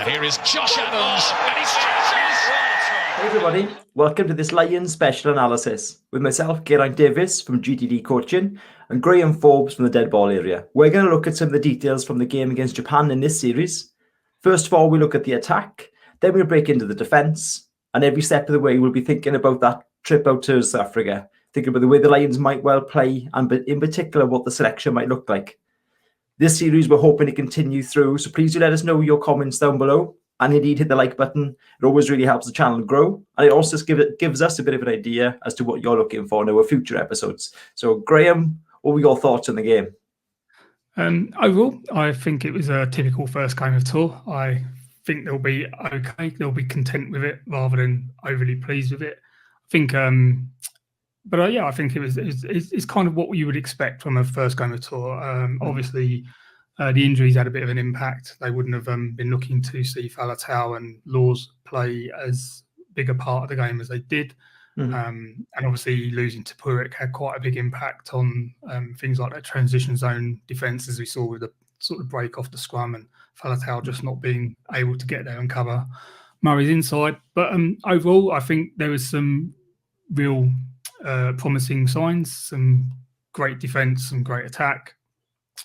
Here is Josh Adams, and he stretches. Hey everybody, welcome to this Lions special analysis with myself, Geraint Davies from GTD Coaching and Graeme Forbes from the DeadBallArea. We're going to look at some of the details from the game against Japan in this series. First of all, we look at the attack, then we'll break into the defence, and every step of the way we'll be thinking about that trip out to South Africa, thinking about the way the Lions might well play and in particular what the selection might look like. This series we're hoping to continue through, so please do let us know your comments down below. And indeed, hit the like button. It always really helps the channel grow. And it also gives us a bit of an idea as to what you're looking for in our future episodes. So, Graeme, what were your thoughts on the game? Overall, I think it was a typical first game of tour. I think they'll be okay. They'll be content with it rather than overly pleased with it. I think, I think it's kind of what you would expect from a first game of tour. Obviously, the injuries had a bit of an impact. They wouldn't have been looking to see Faletau and Laws play as big a part of the game as they did. And obviously losing Tipuric had quite a big impact on things like that transition zone defence, as we saw with the sort of break off the scrum and Faletau just not being able to get there and cover Murray's inside. But overall, I think there was some real promising signs, some great defence, some great attack.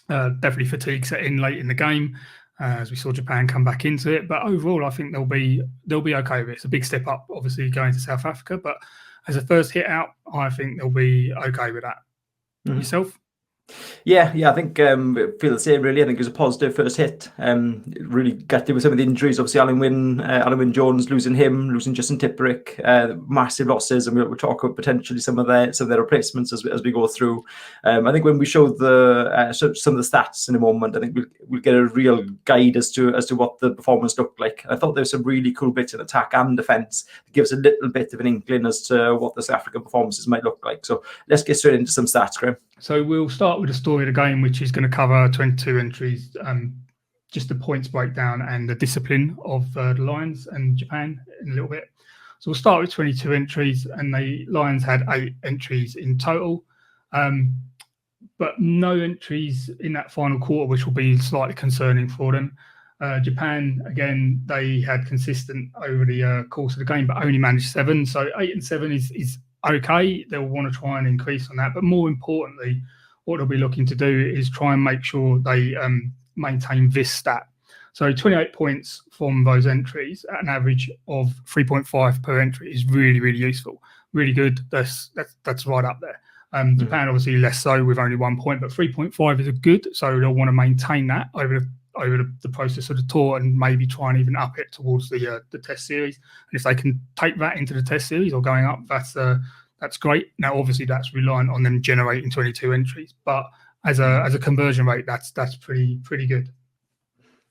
Definitely fatigue set in late in the game as we saw Japan come back into it. But overall, I think they'll be okay with it. It's a big step up, obviously, going to South Africa. But as a first hit out, I think they'll be okay with that. Yourself? Yeah, I think feel the same really. I think it was a positive first hit. Really gutted with some of the injuries. Obviously, Alun Wyn Jones, losing Justin Tipuric, massive losses, and we'll talk about potentially some of their replacements as we go through. I think when we show some of the stats in a moment, I think we'll get a real guide as to what the performance looked like. I thought there were some really cool bits in attack and defence that gives a little bit of an inkling as to what the South African performances might look like. So let's get straight into some stats, Graeme. So we'll start with the story of the game, which is going to cover 22 entries, just the points breakdown and the discipline of the Lions and Japan in a little bit. So we'll start with 22 entries, and the Lions had 8 entries in total, but no entries in that final quarter, which will be slightly concerning for them. Japan, again, they had consistent over the course of the game, but only managed 7. So 8 and 7 is okay. They'll want to try and increase on that. But more importantly, what they'll be looking to do is try and make sure they maintain this stat. So 28 points from those entries at an average of 3.5 per entry is really, really useful. Really good. That's right up there. Japan obviously less so with only 1 point, but 3.5 is a good. So they'll want to maintain that over the process of the tour and maybe try and even up it towards the test series. And if they can take that into the test series or going up, that's great. Now, obviously, that's reliant on them generating 22 entries, but as a conversion rate, that's pretty good.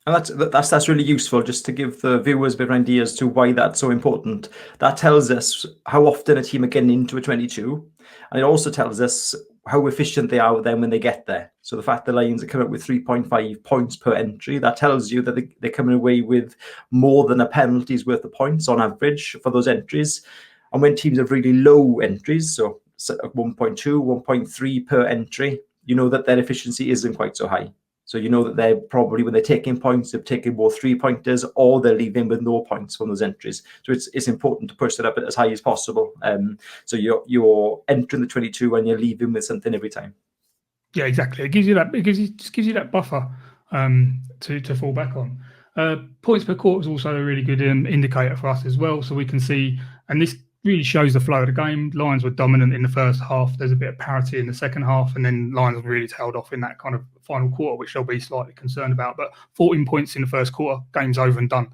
And that's really useful, just to give the viewers a bit of an idea as to why that's so important. That tells us how often a team are getting into a 22, and it also tells us how efficient they are then when they get there. So the fact the Lions are coming up with 3.5 points per entry, that tells you that they're coming away with more than a penalty's worth of points on average for those entries. And when teams have really low entries, so 1.2, 1.3 per entry, you know that their efficiency isn't quite so high. So you know that they're probably, when they're taking points, they're taking more 3-pointers, or they're leaving with no points from those entries. So it's important to push that up as high as possible. So you're entering the 22 and you're leaving with something every time. Yeah, exactly. It gives you that buffer to fall back on. Points per quarter is also a really good indicator for us as well. So we can see, and this really shows the flow of the game. Lions were dominant in the first half. There's a bit of parity in the second half, and then Lions have really tailed off in that kind of final quarter, which they'll be slightly concerned about. But 14 points in the first quarter, game's over and done.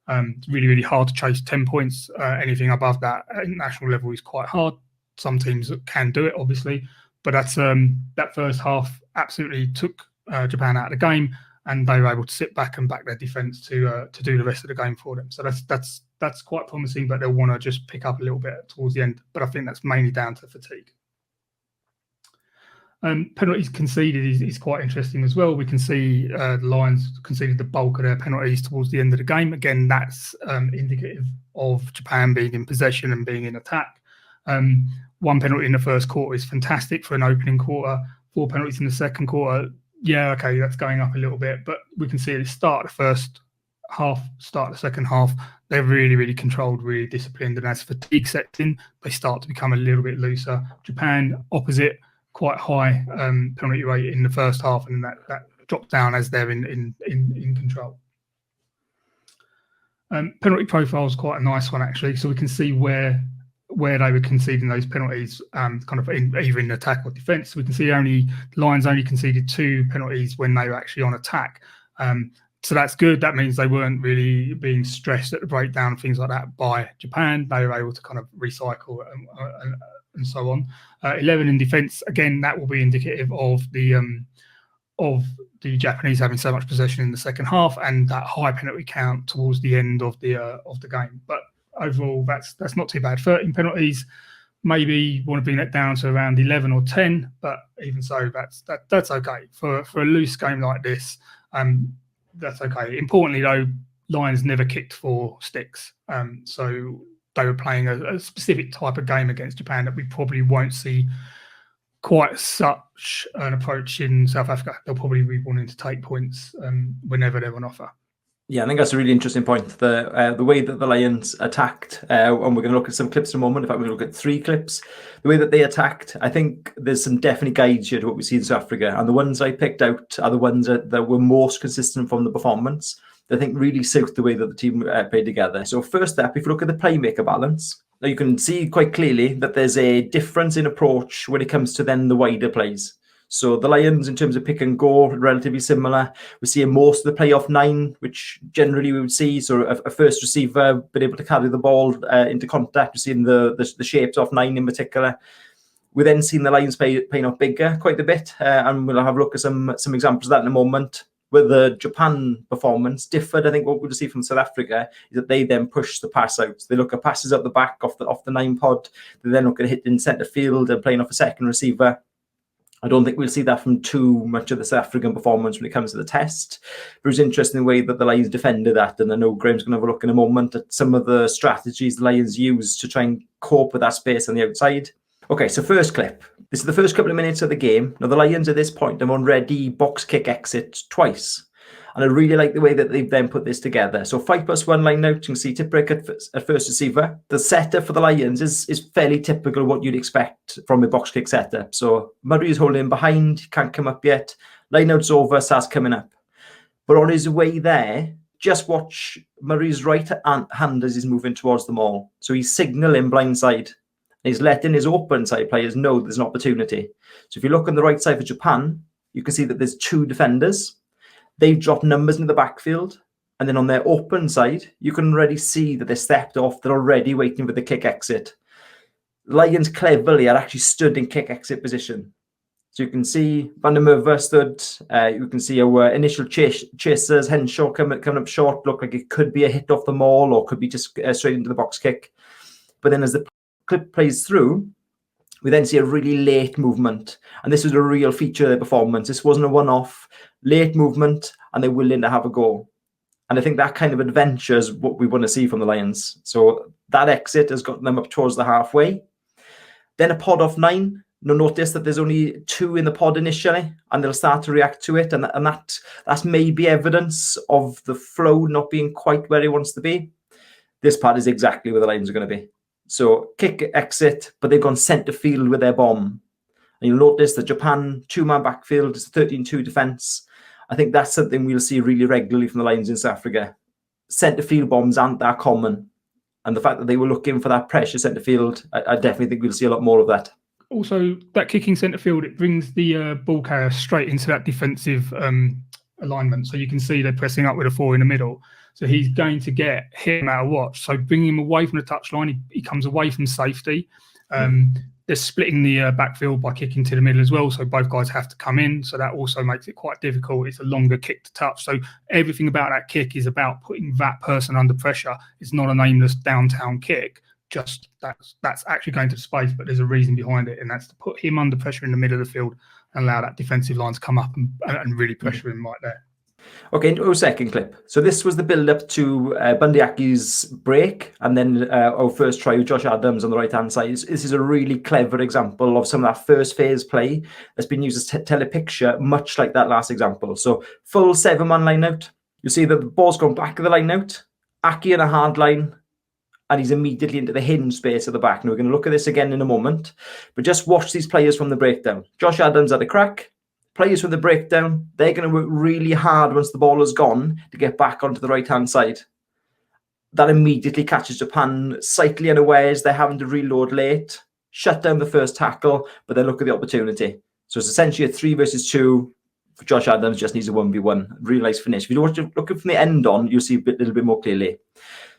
It's really, really hard to chase 10 points. Anything above that at international level is quite hard. Some teams can do it, obviously, but that's that first half absolutely took Japan out of the game, and they were able to sit back and back their defence to do the rest of the game for them. So that's quite promising, but they'll want to just pick up a little bit towards the end. But I think that's mainly down to fatigue. Penalties conceded is quite interesting as well. We can see the Lions conceded the bulk of their penalties towards the end of the game. Again, that's indicative of Japan being in possession and being in attack. 1 penalty in the first quarter is fantastic for an opening quarter. 4 penalties in the second quarter, yeah, okay, that's going up a little bit. But we can see at the start of the first start of the second half, they're really, really controlled, really disciplined. And as fatigue sets in, they start to become a little bit looser. Japan, opposite, quite high penalty rate in the first half, and that drops down as they're in control. Penalty profile is quite a nice one, actually. So we can see where they were conceding those penalties, kind of either in attack or defence. We can see Lions only conceded 2 penalties when they were actually on attack. So that's good. That means they weren't really being stressed at the breakdown and things like that by Japan. They were able to kind of recycle and so on. 11 in defence. Again, that will be indicative of the Japanese having so much possession in the second half and that high penalty count towards the end of the game. But overall, that's not too bad. 13 penalties. Maybe want to bring that down to around 11 or 10, but even so, that's okay for a loose game like this. That's okay. Importantly, though, Lions never kicked 4 sticks, so they were playing a specific type of game against Japan that we probably won't see quite such an approach in South Africa. They'll probably be wanting to take points whenever they're on offer. Yeah, I think that's a really interesting point. The way that the Lions attacked, and we're going to look at some clips in a moment. In fact, we're going to look at 3 clips. The way that they attacked, I think there's some definite guides here to what we see in South Africa. And the ones I picked out are the ones that were most consistent from the performance, that I think really suit the way that the team played together. So first up, if you look at the playmaker balance, now you can see quite clearly that there's a difference in approach when it comes to then the wider plays. So the Lions, in terms of pick and go, relatively similar. We're seeing most of the play off 9, which generally we would see. So a first receiver being able to carry the ball into contact. We're seeing the shapes off 9 in particular. We're then seeing the Lions playing off bigger quite a bit. And we'll have a look at some examples of that in a moment. Where the Japan performance differed, I think what we'll see from South Africa is that they then push the pass out. They look at passes up the back off the 9 pod. They then look at hitting centre field and playing off a second receiver. I don't think we'll see that from too much of the South African performance when it comes to the test. But it was interesting the way that the Lions defended that. And I know Graeme's going to have a look in a moment at some of the strategies the Lions used to try and cope with that space on the outside. Okay, so first clip. This is the first couple of minutes of the game. Now, the Lions at this point have already box kick exit twice. And I really like the way that they've then put this together. So 5+1 line out, you can see Tipuric at first receiver. The setup for the Lions is fairly typical of what you'd expect from a box kick setup. So Murray is holding behind, can't come up yet. Line out's over, starts coming up. But on his way there, just watch Murray's right hand as he's moving towards the maul. So he's signalling blindside. He's letting his open side players know there's an opportunity. So if you look on the right side for Japan, you can see that there's 2 defenders. They've dropped numbers into the backfield. And then on their open side, you can already see that they're stepped off. They're already waiting for the kick exit. Lions cleverly are actually stood in kick exit position. So you can see Van der Merwe stood. You can see our initial chasers, Henshaw coming up short. Look like it could be a hit off the maul or could be just straight into the box kick. But then as the clip plays through, we then see a really late movement. And this was a real feature of their performance. This wasn't a one-off, late movement, and they're willing to have a go. And I think that kind of adventure is what we want to see from the Lions. So that exit has got them up towards the halfway. Then a pod off 9. Now notice that there's only 2 in the pod initially, and they'll start to react to it. And that's maybe evidence of the flow not being quite where it wants to be. This part is exactly where the Lions are going to be. So kick exit, but they've gone centre field with their bomb. And you'll notice that Japan, 2-man backfield, is 13-2 defence. I think that's something we'll see really regularly from the Lions in South Africa. Centre field bombs aren't that common. And the fact that they were looking for that pressure centre field, I definitely think we'll see a lot more of that. Also, that kicking centre field, it brings the ball carrier straight into that defensive alignment. So you can see they're pressing up with a 4 in the middle. So he's going to get hit no matter what. So bringing him away from the touchline, he comes away from safety. They're splitting the backfield by kicking to the middle as well. So both guys have to come in. So that also makes it quite difficult. It's a longer kick to touch. So everything about that kick is about putting that person under pressure. It's not an aimless downtown kick. Just that's actually going to space, but there's a reason behind it. And that's to put him under pressure in the middle of the field and allow that defensive line to come up and really pressure him right there. Okay, into our second clip. So this was the build-up to Bundiaki's break, and then our first try with Josh Adams on the right-hand side. This is a really clever example of some of that first phase play that's been used to tell a picture, much like that last example. So full 7-man line out. You see that the ball's gone back of the line out. Aki in a hard line, and he's immediately into the hinge space at the back. Now we're going to look at this again in a moment, but just watch these players from the breakdown. Josh Adams had a crack. Players from the breakdown, they're going to work really hard once the ball is gone to get back onto the right-hand side. That immediately catches Japan slightly unawares. They're having to reload late, shut down the first tackle, but then look at the opportunity. So it's essentially a 3 versus 2. For Josh Adams, just needs a 1v1. Really nice finish. If you look from the end on, you'll see a little bit more clearly.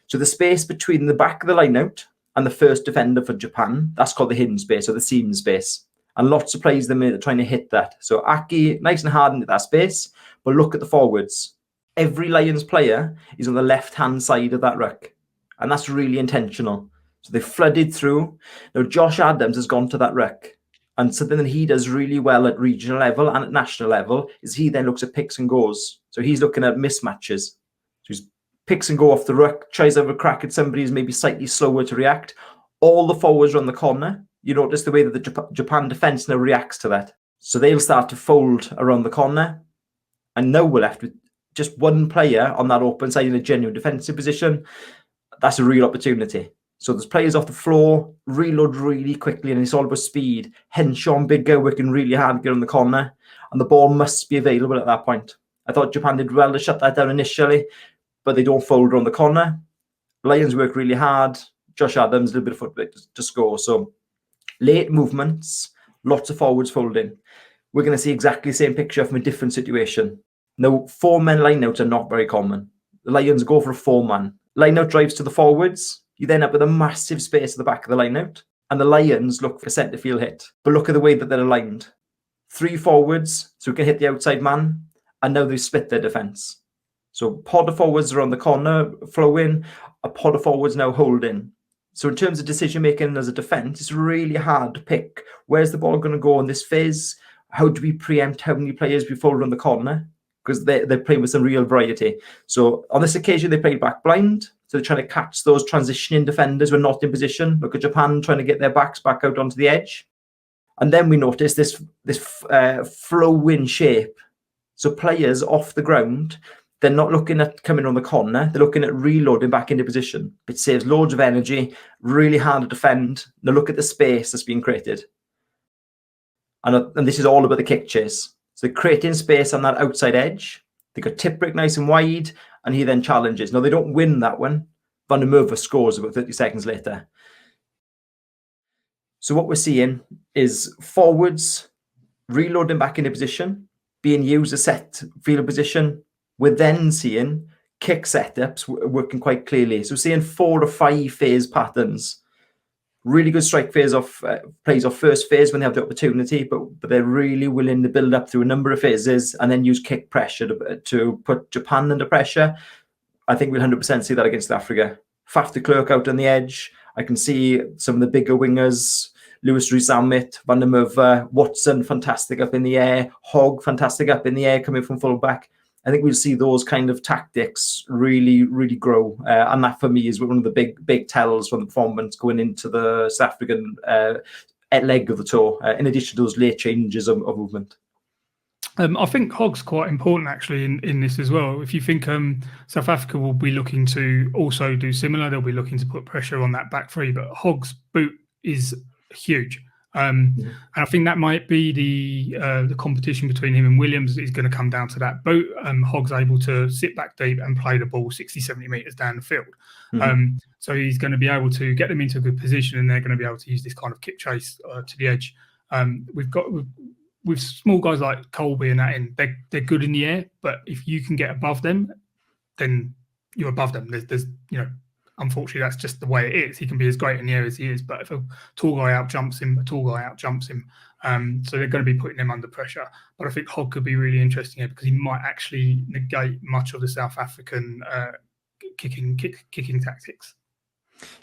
So the space between the back of the line out and the first defender for Japan, that's called the hidden space or the seam space. And lots of players are trying to hit that. So Aki, nice and hard into that space, but look at the forwards. Every Lions player is on the left-hand side of that ruck. And that's really intentional. So they flooded through. Now, Josh Adams has gone to that ruck. And something that he does really well at regional level and at national level is he then looks at picks and goes. So he's looking at mismatches. So he's picks and go off the ruck, tries to have a crack at somebody who's maybe slightly slower to react. All the forwards are on the corner. You notice the way that the Japan defence now reacts to that. So they'll start to fold around the corner. And now we're left with just one player on that open side in a genuine defensive position. That's a real opportunity. So there's players off the floor, reload really quickly, and it's all about speed. Henshaw bigger, working really hard to get on the corner. And the ball must be available at that point. I thought Japan did well to shut that down initially, but they don't fold around the corner. Lions work really hard. Josh Adams, a little bit of footwork to score. So late movements, lots of forwards folding. We're going to see exactly the same picture from a different situation. Now, 4-man lineouts are not very common. The Lions go for a 4-man. Lineout drives to the forwards. You then up with a massive space at the back of the lineout. And the Lions look for a centre field hit. But look at the way that they're aligned. 3 forwards, so we can hit the outside man. And now they've split their defence. So pod of forwards are on the corner, flowing. A pod of forwards now holding. So in terms of decision-making as a defence, it's really hard to pick where's the ball going to go in this phase. How do we preempt how many players we fold on the corner? Because they're playing with some real variety. So on this occasion, they played back blind. So they're trying to catch those transitioning defenders who are not in position. Look at Japan trying to get their backs back out onto the edge. And then we notice this flow-in shape. So players off the ground, they're not looking at coming on the corner. They're looking at reloading back into position. It saves loads of energy, really hard to defend. Now look at the space that's being created. And this is all about the kick chase. So they're creating space on that outside edge. They got Tipuric nice and wide, and he then challenges. Now, they don't win that one. Van der Merwe scores about 30 seconds later. So what we're seeing is forwards reloading back into position, being used as set field position. We're then seeing kick setups working quite clearly. So we're seeing 4 or 5 phase patterns. Really good strike phase off plays off first phase when they have the opportunity, but they're really willing to build up through a number of phases and then use kick pressure to put Japan under pressure. I think we'll 100% see that against Africa. Faf de Klerk out on the edge. I can see some of the bigger wingers, Lewis Rhys-Zammit, Van der Merwe, Watson, fantastic up in the air, Hogg, fantastic up in the air coming from fullback. I think we'll see those kind of tactics really, really grow. And that, for me, is one of the big tells from the performance going into the South African leg of the tour, in addition to those late changes of movement. I think Hogg's quite important, actually, in this as well. If you think South Africa will be looking to also do similar, they'll be looking to put pressure on that back three, but Hogg's boot is huge. And I think that might be the competition between him and Williams is going to come down to that boot. Hogg's able to sit back deep and play the ball 60, 70 metres down the field. So he's going to be able to get them into a good position, and they're going to be able to use this kind of kick chase to the edge. We've got with small guys like Colby and that in, they're good in the air, but if you can get above them, then you're above them. There's unfortunately, that's just the way it is. He can be as great in the air as he is, but if a tall guy out jumps him, a tall guy out jumps him. So they're going to be putting him under pressure. But I think Hogg could be really interesting here because he might actually negate much of the South African kicking tactics.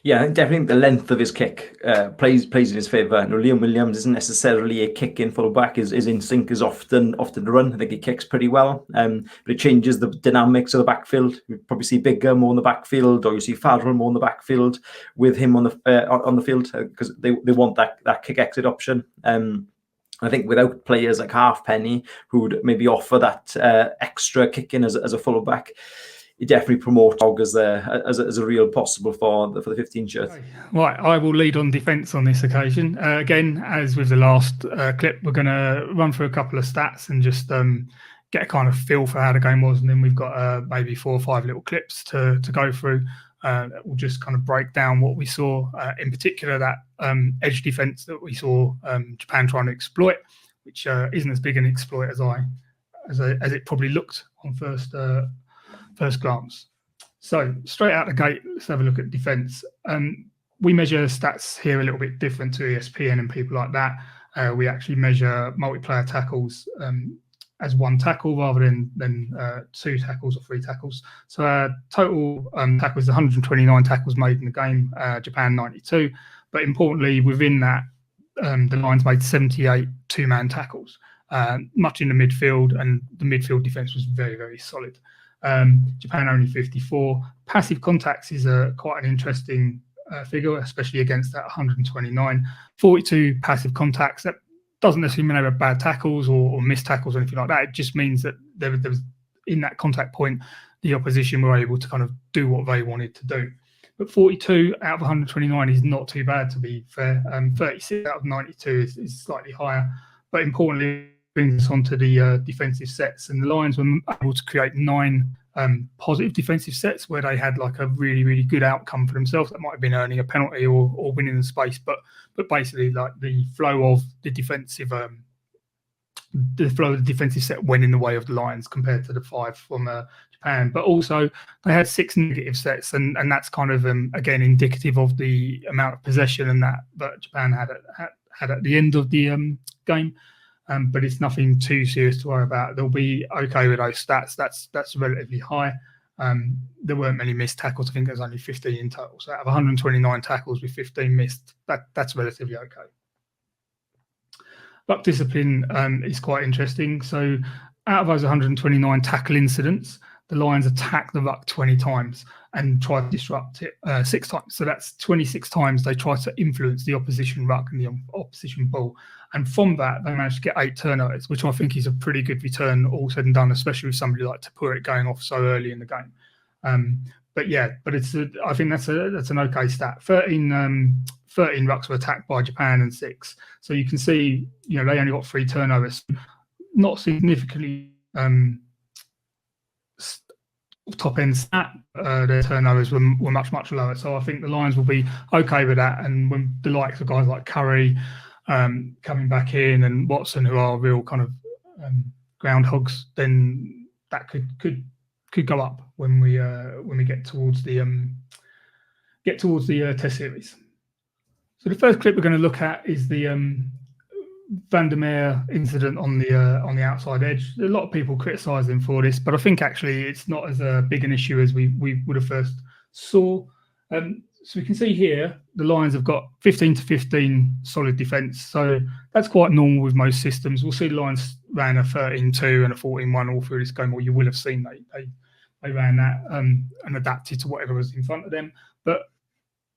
Yeah, I think definitely the length of his kick plays in his favour. No, Liam Williams isn't necessarily a kicking fullback. His instinct is often the run. I think he kicks pretty well, but it changes the dynamics of the backfield. You probably see Bigger more in the backfield, or you see Farrell more in the backfield with him on the field because they want that kick exit option. I think without players like Halfpenny, who would maybe offer that extra kick in as a fullback, it definitely promotes Hogg as a real possible for the 15 shirt. Okay. Right, I will lead on defence on this occasion. Again, as with the last clip, we're going to run through a couple of stats and just get a kind of feel for how the game was, and then we've got maybe 4 or 5 little clips to go through. We'll just kind of break down what we saw, in particular that edge defence that we saw Japan trying to exploit, which isn't as big an exploit as it probably looked on first glance. So straight out the gate, let's have a look at defence. We measure stats here a little bit different to ESPN and people like that. We actually measure multiplayer tackles as 1 tackle rather than 2 tackles or 3 tackles. So total tackles, 129 tackles made in the game, Japan 92. But importantly, within that, the Lions made 78 two-man tackles, much in the midfield, and the midfield defence was very, very solid. Japan only 54. Passive contacts is quite an interesting figure, especially against that 129. 42 passive contacts. That doesn't necessarily mean they were bad tackles or missed tackles or anything like that. It just means that there was in that contact point, the opposition were able to kind of do what they wanted to do. But 42 out of 129 is not too bad, to be fair. 36 out of 92 is slightly higher. But importantly, brings us onto the defensive sets, and the Lions were able to create 9 positive defensive sets where they had like a really, really good outcome for themselves. That might have been earning a penalty or winning the space, but basically like the flow of the defensive set went in the way of the Lions compared to the 5 from Japan. But also they had 6 negative sets, and that's kind of again indicative of the amount of possession and that Japan had at the end of the game. But it's nothing too serious to worry about. They'll be okay with those stats. That's relatively high. There weren't many missed tackles. I think there's only 15 in total. So out of 129 tackles with 15 missed, that's relatively okay. Ruck discipline is quite interesting. So out of those 129 tackle incidents, the Lions attacked the ruck 20 times and tried to disrupt it 6 times. So that's 26 times they tried to influence the opposition ruck and the opposition ball. And from that, they managed to get 8 turnovers, which I think is a pretty good return, all said and done, especially with somebody like Tipuric going off so early in the game. But I think that's an okay stat. 13 rucks were attacked by Japan and 6. So you can see, they only got 3 turnovers, not significantly top end stat. Their turnovers were much, much lower. So I think the Lions will be okay with that. And when the likes of guys like Curry coming back in and Watson, who are real kind of groundhogs, then that could go up when we get towards the test series. So the first clip we're going to look at is the Van der Meer incident on the outside edge. A lot of people criticise him for this, but I think actually it's not as big an issue as we would have first saw. So we can see here the Lions have got 15 to 15 solid defence. So that's quite normal with most systems. We'll see the Lions ran a 13-2 and a 14-1 all through this game, or you will have seen they ran that and adapted to whatever was in front of them. But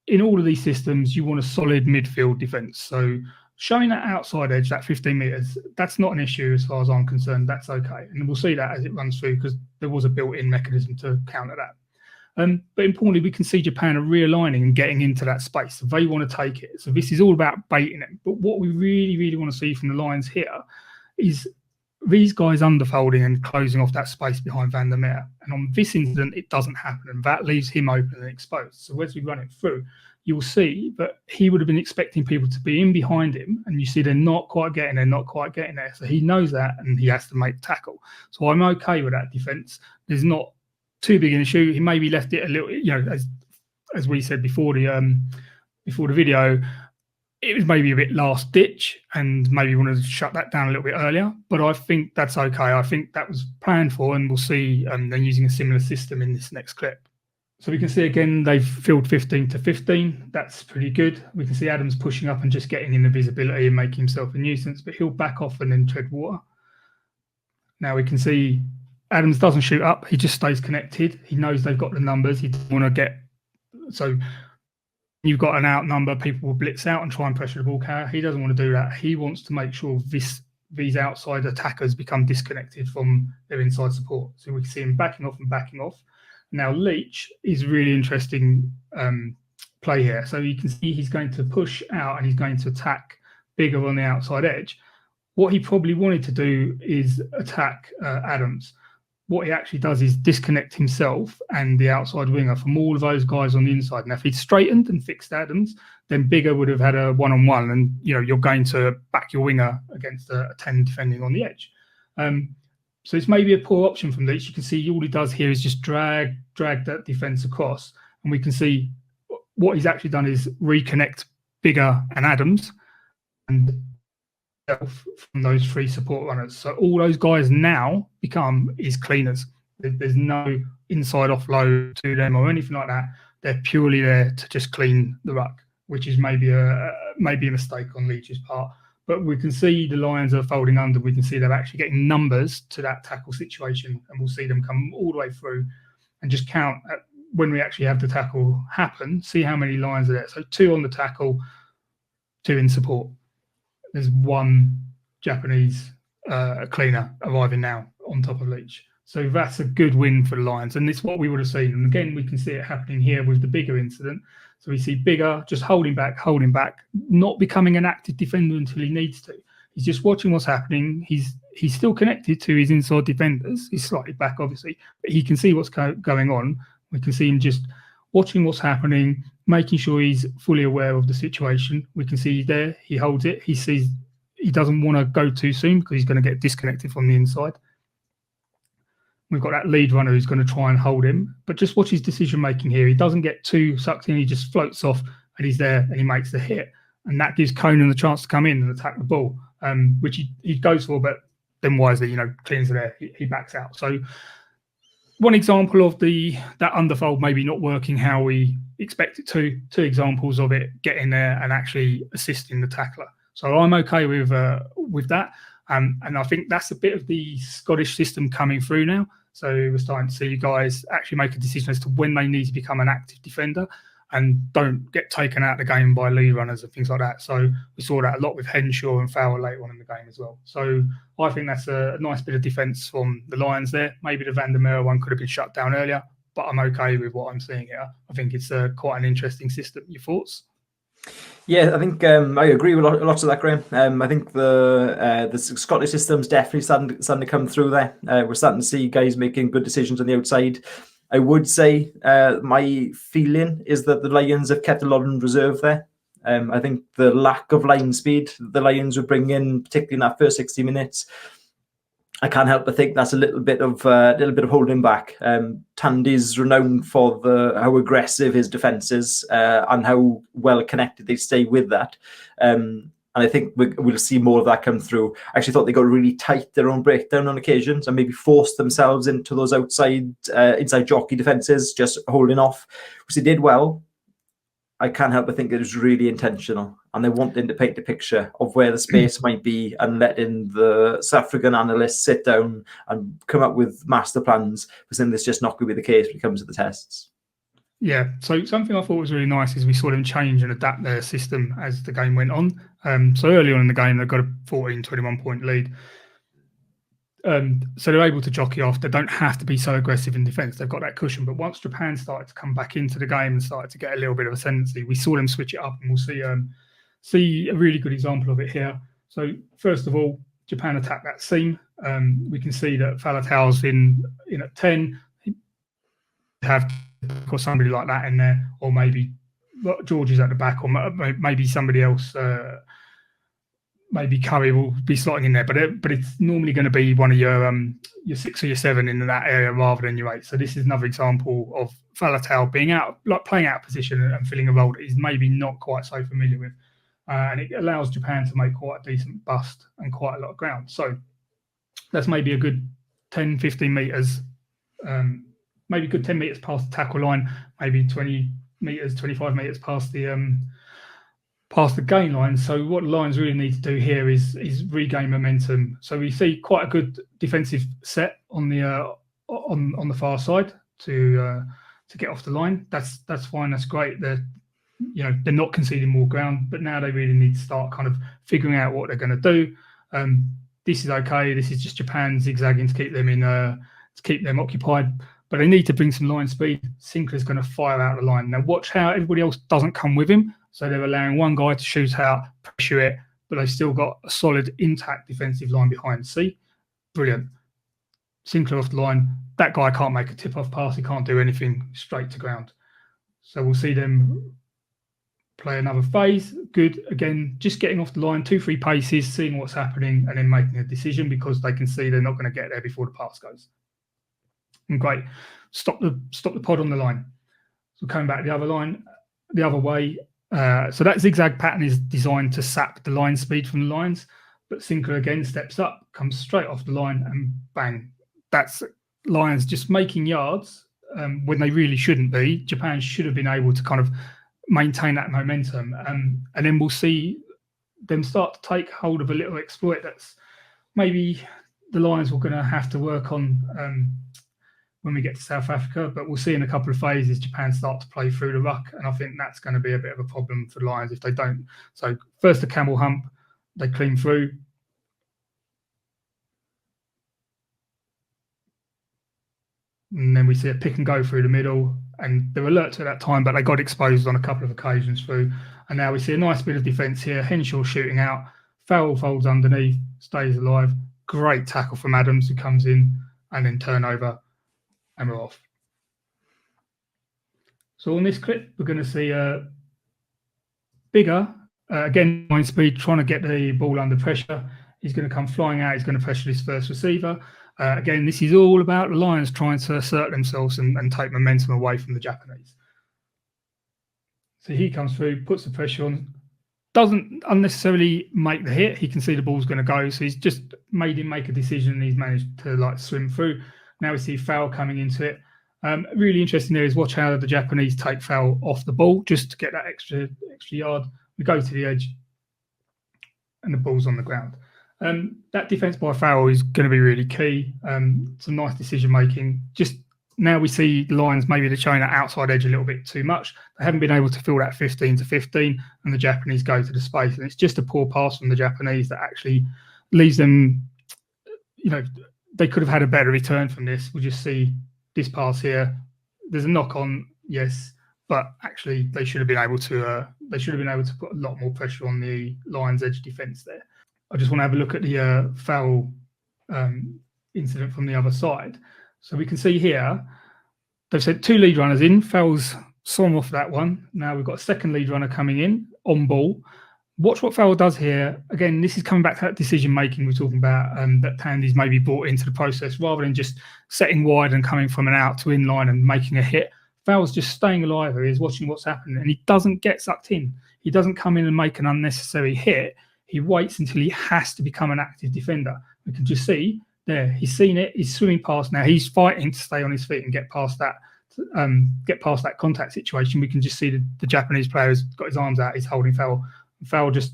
in all of these systems, you want a solid midfield defence. So showing that outside edge, that 15 metres, that's not an issue as far as I'm concerned. That's okay. And we'll see that as it runs through, because there was a built-in mechanism to counter that. But importantly, we can see Japan are realigning and getting into that space. So they want to take it. So this is all about baiting it. But what we really, really want to see from the Lions here is these guys underfolding and closing off that space behind Van der Meer. And on this incident, it doesn't happen. And that leaves him open and exposed. So as we run it through, you'll see that he would have been expecting people to be in behind him. And you see they're not quite getting there. So he knows that and he has to make the tackle. So I'm okay with that defence. There's not too big an issue. He maybe left it a little, as we said before the video, it was maybe a bit last ditch and maybe wanted to shut that down a little bit earlier. But I think that's okay. I think that was planned for, and we'll see them using a similar system in this next clip. So we can see again they've filled 15 to 15. That's pretty good. We can see Adams pushing up and just getting in the visibility and making himself a nuisance, but he'll back off and then tread water. Now we can see Adams doesn't shoot up. He just stays connected. He knows they've got the numbers. He doesn't want to get... So you've got an outnumber, people will blitz out and try and pressure the ball carrier. He doesn't want to do that. He wants to make sure these outside attackers become disconnected from their inside support. So we can see him backing off and backing off. Now, Leach is really interesting play here. So you can see he's going to push out and he's going to attack bigger on the outside edge. What he probably wanted to do is attack Adams. What he actually does is disconnect himself and the outside winger from all of those guys on the inside. Now, if he'd straightened and fixed Adams, then Bigger would have had a one-on-one, and you're going to back your winger against a 10 defending on the edge. So it's maybe a poor option from Leach. You can see all he does here is just drag that defence across, and we can see what he's actually done is reconnect Bigger and Adams and from those three support runners. So all those guys now become his cleaners. There's no inside offload to them or anything like that. They're purely there to just clean the ruck, which is maybe a mistake on Leach's part. But we can see the Lions are folding under. We can see they're actually getting numbers to that tackle situation, and we'll see them come all the way through and just count at when we actually have the tackle happen, see how many Lions are there. So 2 on the tackle, 2 in support. There's 1 Japanese cleaner arriving now on top of Leach. So that's a good win for the Lions, and it's what we would have seen. And again, we can see it happening here with the Bigger incident. So we see Bigger just holding back, not becoming an active defender until he needs to. He's just watching what's happening. He's still connected to his inside defenders. He's slightly back, obviously, but he can see what's going on. We can see him just watching what's happening, making sure he's fully aware of the situation. We can see there, he holds it. He sees he doesn't want to go too soon because he's going to get disconnected from the inside. We've got that lead runner who's going to try and hold him. But just watch his decision-making here. He doesn't get too sucked in. He just floats off and he's there and he makes the hit. And that gives Conan the chance to come in and attack the ball, which he goes for, but then wisely, cleans it there. He backs out. So one example of that underfold maybe not working how we expect it to. 2 examples of it getting there and actually assisting the tackler. So I'm okay with that. And I think that's a bit of the Scottish system coming through now. So we're starting to see guys actually make a decision as to when they need to become an active defender and don't get taken out of the game by lead runners and things like that. So we saw that a lot with Henshaw and Fowler later on in the game as well. So I think that's a nice bit of defence from the Lions there. Maybe the Van der Merwe one could have been shut down earlier, but I'm okay with what I'm seeing here. I think it's quite an interesting system. Your thoughts? Yeah, I think I agree with lots of that, Graeme. I think the Scottish system's definitely starting to come through there. We're starting to see guys making good decisions on the outside. I would say my feeling is that the Lions have kept a lot in reserve there. I think the lack of line speed the Lions would bring in, particularly in that first 60 minutes, I can't help but think that's a little bit of holding back. Tandy's renowned for how aggressive his defence is and how well connected they stay with that. And I think we'll see more of that come through. I actually thought they got really tight their own breakdown on occasions and maybe forced themselves into those inside jockey defences, just holding off, which they did well. I can't help but think it was really intentional, and they wanted to paint the picture of where the space might be and letting the South African analysts sit down and come up with master plans, but then that's just not going to be the case when it comes to the tests. Yeah, so something I thought was really nice is we saw them change and adapt their system as the game went on. So early on in the game, they've got a 14-21 point lead. So they're able to jockey off. They don't have to be so aggressive in defence. They've got that cushion. But once Japan started to come back into the game and started to get a little bit of ascendancy, we saw them switch it up, and we'll see a really good example of it here. So first of all, Japan attack that seam. We can see that Falatau's in at 10. Have got somebody like that in there, or maybe George is at the back, or maybe somebody else. Maybe Curry will be slotting in there, but it's normally going to be one of your 6 or your 7 in that area rather than your 8. So this is another example of Falatau being out, like playing out of position and filling a role that he's maybe not quite so familiar with, and it allows Japan to make quite a decent bust and quite a lot of ground. So that's maybe a good 10, 15 metres, maybe a good 10 metres past the tackle line, maybe 20 metres, 25 metres past the gain line. So what the Lions really need to do here is regain momentum. So we see quite a good defensive set on the far side to get off the line. That's fine. That's great. they're not conceding more ground, but now they really need to start kind of figuring out what they're going to do. This is okay. This is just Japan zigzagging to keep them occupied, but they need to bring some line speed. Sinclair's going to fire out the line. Now watch how everybody else doesn't come with him. So they're allowing one guy to shoot out, pressure it, but they've still got a solid, intact defensive line behind. See? Brilliant. Sinclair off the line. That guy can't make a tip-off pass. He can't do anything straight to ground. So we'll see them play another phase. Good. Again, just getting off the line, 2-3 paces, seeing what's happening, and then making a decision because they can see they're not going to get there before the pass goes. And great. Stop the pod on the line. So coming back the other line, the other way. So that zigzag pattern is designed to sap the line speed from the lines, but Sinclair again steps up, comes straight off the line, and bang. That's Lions just making yards when they really shouldn't be. Japan should have been able to kind of maintain that momentum, and then we'll see them start to take hold of a little exploit that's maybe the Lions were going to have to work on when we get to South Africa, but we'll see in a couple of phases Japan start to play through the ruck, and I think that's going to be a bit of a problem for the Lions if they don't. So first the camel hump, they clean through. And then we see a pick and go through the middle, and they were alert at that time, but they got exposed on a couple of occasions through. And now we see a nice bit of defence here. Henshaw shooting out, Farrell folds underneath, stays alive. Great tackle from Adams, who comes in, and then turnover, and we're off. So on this clip, we're going to see Bigger, again, line speed, trying to get the ball under pressure. He's going to come flying out. He's going to pressure his first receiver. Again, this is all about the Lions trying to assert themselves and take momentum away from the Japanese. So he comes through, puts the pressure on, doesn't unnecessarily make the hit. He can see the ball's going to go, so he's just made him make a decision, and he's managed to swim through. Now we see foul coming into it. Really interesting there is watch how the Japanese take foul off the ball just to get that extra yard. We go to the edge, and the ball's on the ground. That defence by foul is going to be really key. Some nice decision making. Just now we see the Lions maybe they're showing that outside edge a little bit too much. They haven't been able to fill that 15 to 15, and the Japanese go to the space. And it's just a poor pass from the Japanese that actually leaves them, they could have had a better return from this. We'll just see this pass here. There's a knock on, yes, but actually they should have been able to put a lot more pressure on the Lions edge defence there. I just want to have a look at the foul incident from the other side. So we can see here, they've sent 2 lead runners in. Farrell's swum off that one. Now we've got a second lead runner coming in on ball. Watch what Farrell does here. Again, this is coming back to that decision-making we're talking about, that Tandy's maybe brought into the process rather than just setting wide and coming from an out to in-line and making a hit. Farrell's just staying alive here. He's watching what's happening, and he doesn't get sucked in. He doesn't come in and make an unnecessary hit. He waits until he has to become an active defender. We can just see there, he's seen it, he's swimming past now, he's fighting to stay on his feet and get past that contact situation. We can just see the Japanese player has got his arms out, he's holding Farrell. Farrell just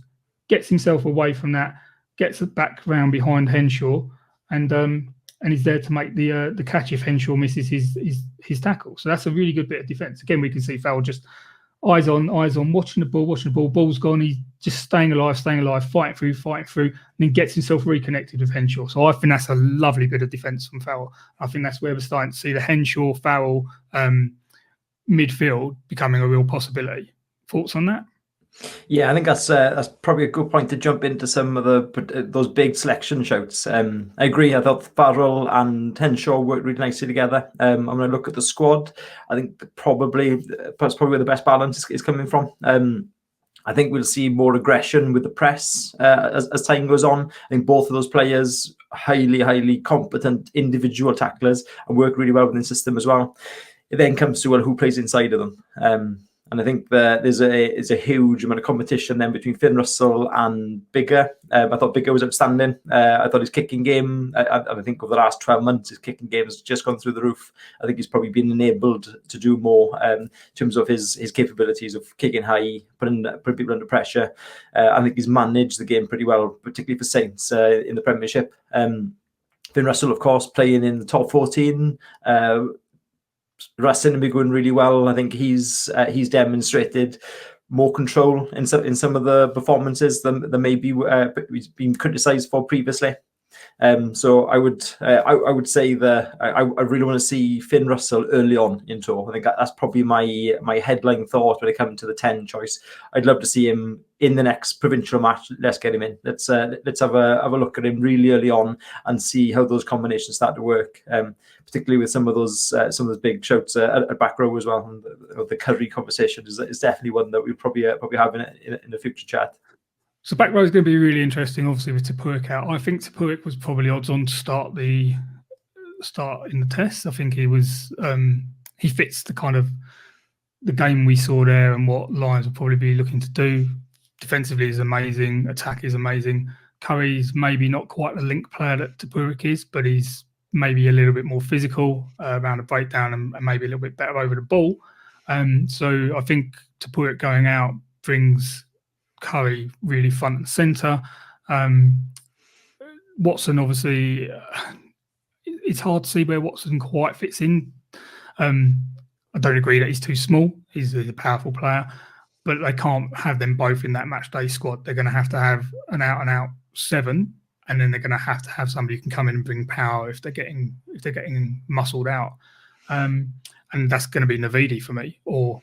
gets himself away from that, gets it back round behind Henshaw, and he's there to make the catch if Henshaw misses his tackle. So that's a really good bit of defence. Again, we can see Farrell just eyes on, watching the ball, ball's gone, he's just staying alive, fighting through, and then gets himself reconnected with Henshaw. So I think that's a lovely bit of defence from Farrell. I think that's where we're starting to see the Henshaw-Farrell midfield becoming a real possibility. Thoughts on that? Yeah, I think that's probably a good point to jump into some of those big selection shouts. I agree. I thought Farrell and Henshaw worked really nicely together. I'm going to look at the squad. I think that's probably where the best balance is coming from. I think we'll see more aggression with the press as time goes on. I think both of those players highly competent individual tacklers and work really well within the system as well. It then comes to who plays inside of them. And I think there's a huge amount of competition then between Finn Russell and Bigger. I thought Bigger was outstanding. I thought his kicking game, I think over the last 12 months, his kicking game has just gone through the roof. I think he's probably been enabled to do more in terms of his capabilities of kicking high, putting people under pressure. I think he's managed the game pretty well, particularly for Saints in the Premiership. Finn Russell, of course, playing in the top 14. Russ seemed to be going really well. I think he's demonstrated more control in some of the performances than maybe he's been criticised for previously. So I would say that I really want to see Finn Russell early on in tour. I think that's probably my headline thought when it comes to the 10 choice. I'd love to see him in the next provincial match. Let's get him in. Let's have a look at him really early on and see how those combinations start to work. Particularly with some of those big shouts at back row as well. And the Curry conversation is definitely one that we'll probably have in a future chat. So back row is going to be really interesting, obviously, with Tipuric out. I think Tipuric was probably odds on to start in the test. I think he was he fits the kind of the game we saw there and what Lions will probably be looking to do. Defensively is amazing, attack is amazing. Curry's maybe not quite the link player that Tipuric is, but he's maybe a little bit more physical around the breakdown and maybe a little bit better over the ball. So I think Tipuric going out brings Curry really front and centre. Watson, obviously, it's hard to see where Watson quite fits in. I don't agree that he's too small. He's a powerful player, but they can't have them both in that match day squad. They're going to have an out-and-out 7, and then they're going to have somebody who can come in and bring power if they're getting muscled out. And that's going to be Navidi for me, or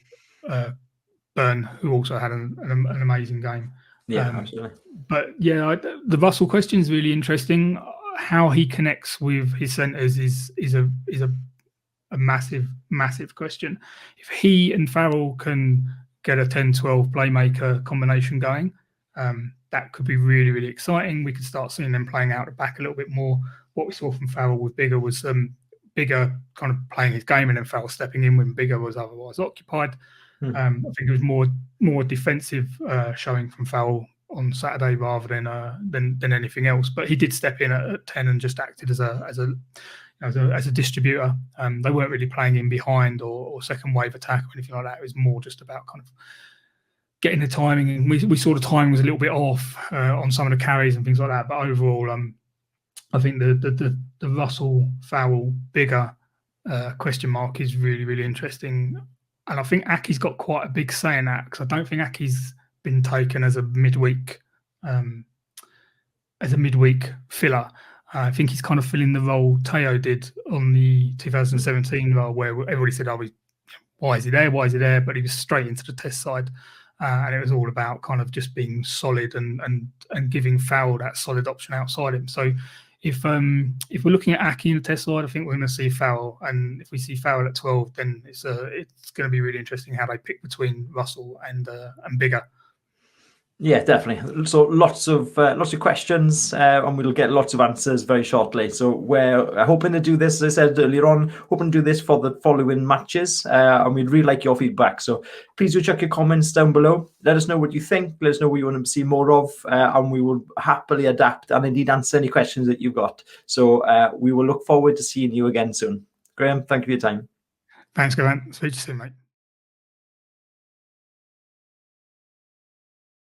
Byrne, who also had an amazing game. Yeah, absolutely. But yeah, the Russell question is really interesting. How he connects with his centres is a massive question. If he and Farrell can get a 10-12 playmaker combination going, that could be really, really exciting. We could start seeing them playing out the back a little bit more. What we saw from Farrell with Biggar was Biggar kind of playing his game and then Farrell stepping in when Biggar was otherwise occupied. I think it was more defensive showing from Farrell on Saturday rather than anything else. But he did step in at 10 and just acted as a distributor. They weren't really playing in behind or second wave attack or anything like that. It was more just about kind of getting the timing. And we saw the timing was a little bit off on some of the carries and things like that. But overall, I think the Russell Farrell Biggar question mark is really, really interesting. And I think Aki's got quite a big say in that, because I don't think Aki's been taken as a midweek filler. I think he's kind of filling the role Teo did on the 2017 role, where everybody said, why is he there? Why is he there? But he was straight into the test side. And it was all about kind of just being solid and giving Farrell that solid option outside him. So if we're looking at Aki in the test side, I think we're going to see Farrell. And if we see Farrell at 12, then it's going to be really interesting how they pick between Russell and Biggar. Yeah, definitely. So lots of questions, and we'll get lots of answers very shortly. So we're hoping to do this, as I said earlier on, hoping to do this for the following matches, and we'd really like your feedback. So please do check your comments down below. Let us know what you think. Let us know what you want to see more of, and we will happily adapt and indeed answer any questions that you've got. So we will look forward to seeing you again soon. Graeme, thank you for your time. Thanks, Gatland. Speak to you soon, mate.